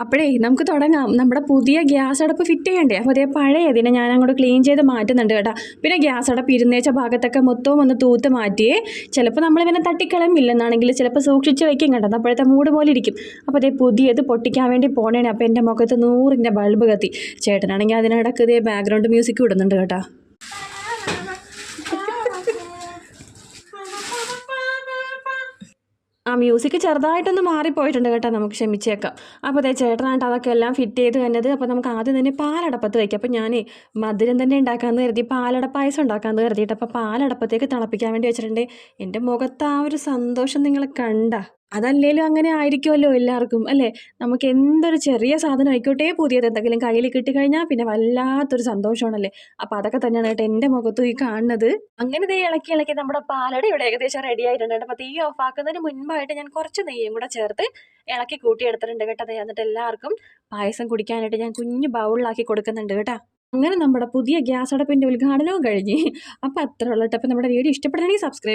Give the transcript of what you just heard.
അപ്പോഴേ നമുക്ക് തുടങ്ങാം. നമ്മുടെ പുതിയ ഗ്യാസ് അടുപ്പ് ഫിറ്റ് ചെയ്യണ്ടേ? അപ്പോൾ അതേ പഴയതിനെ ഞാൻ അങ്ങോട്ട് ക്ലീൻ ചെയ്ത് മാറ്റുന്നുണ്ട് കേട്ടോ. പിന്നെ ഗ്യാസ് അടുപ്പ് ഇരുന്നേച്ച ഭാഗത്തൊക്കെ മൊത്തവും ഒന്ന് തൂത്ത് മാറ്റിയേ. ചിലപ്പോൾ നമ്മളിവനെ തട്ടിക്കളയുമില്ലെന്നാണെങ്കിൽ ചിലപ്പോൾ സൂക്ഷിച്ച് വയ്ക്കും കേട്ടോ. അപ്പോഴത്തെ മൂട് പോലെ ഇരിക്കും. അപ്പോൾ അതേ പുതിയത് പൊട്ടിക്കാൻ വേണ്ടി പോണേണ്. അപ്പോൾ എൻ്റെ മുഖത്ത് 100ൻ്റെ ബൾബ് കത്തി. ചേട്ടനാണെങ്കിൽ അതിനിടക്ക് ഇതേ ബാക്ക്ഗ്രൗണ്ട് മ്യൂസിക് ഇടുന്നുണ്ട് കേട്ടോ. ആ മ്യൂസിക് ചെറുതായിട്ടൊന്ന് മാറിപ്പോയിട്ടുണ്ട് കേട്ടോ. നമുക്ക് ക്ഷമിച്ചേക്കാം. അപ്പോൾ അതേ ചേട്ടനായിട്ട് അതൊക്കെ എല്ലാം ഫിറ്റ് ചെയ്ത് തന്നത്. അപ്പോൾ നമുക്ക് ആദ്യം തന്നെ പാലടപ്പത്ത് വയ്ക്കാം. അപ്പോൾ ഞാൻ മധുരം തന്നെ ഉണ്ടാക്കാമെന്ന് കരുതി പാലട പായസം ഉണ്ടാക്കാമെന്ന് കരുതിയിട്ട് അപ്പോൾ പാലടപ്പത്തേക്ക് തിളപ്പിക്കാൻ വേണ്ടി വെച്ചിട്ടുണ്ട്. എൻ്റെ മുഖത്ത് ആ ഒരു സന്തോഷം നിങ്ങൾ കണ്ട. അതല്ലേലും അങ്ങനെ ആയിരിക്കുമല്ലോ എല്ലാവർക്കും അല്ലേ? നമുക്ക് എന്തൊരു ചെറിയ സാധനം ആയിക്കോട്ടെ പുതിയത് എന്തെങ്കിലും കയ്യിൽ കിട്ടിക്കഴിഞ്ഞാൽ പിന്നെ വല്ലാത്തൊരു സന്തോഷമാണല്ലേ. അപ്പോൾ അതൊക്കെ തന്നെയാണ് കേട്ടോ എൻ്റെ മുഖത്തും ഈ കാണുന്നത്. അങ്ങനെ ദേ ഇളക്കി ഇളക്കി നമ്മുടെ പാലട ഇവിടെ ഏകദേശം റെഡി ആയിട്ടുണ്ട്. അപ്പോൾ തീ ഓഫ് ആക്കുന്നതിന് മുൻപായിട്ട് ഞാൻ കുറച്ച് നെയ്യും കൂടെ ചേർത്ത് ഇളക്കി കൂട്ടിയെടുത്തിട്ടുണ്ട് കേട്ടോ. ദേ എന്നിട്ട് എല്ലാവർക്കും പായസം കുടിക്കാനായിട്ട് ഞാൻ കുഞ്ഞു ബൗളിലാക്കി കൊടുക്കുന്നുണ്ട് കേട്ടോ. അങ്ങനെ നമ്മുടെ പുതിയ ഗ്യാസ് അടുപ്പിൻ്റെ ഉദ്ഘാടനവും കഴിഞ്ഞ്. അപ്പോൾ അത്ര ഉള്ളൂ കേട്ടോ. അപ്പോൾ നമ്മുടെ വീഡിയോ ഇഷ്ടപ്പെടുകയാണെങ്കിൽ സബ്സ്ക്രൈബ്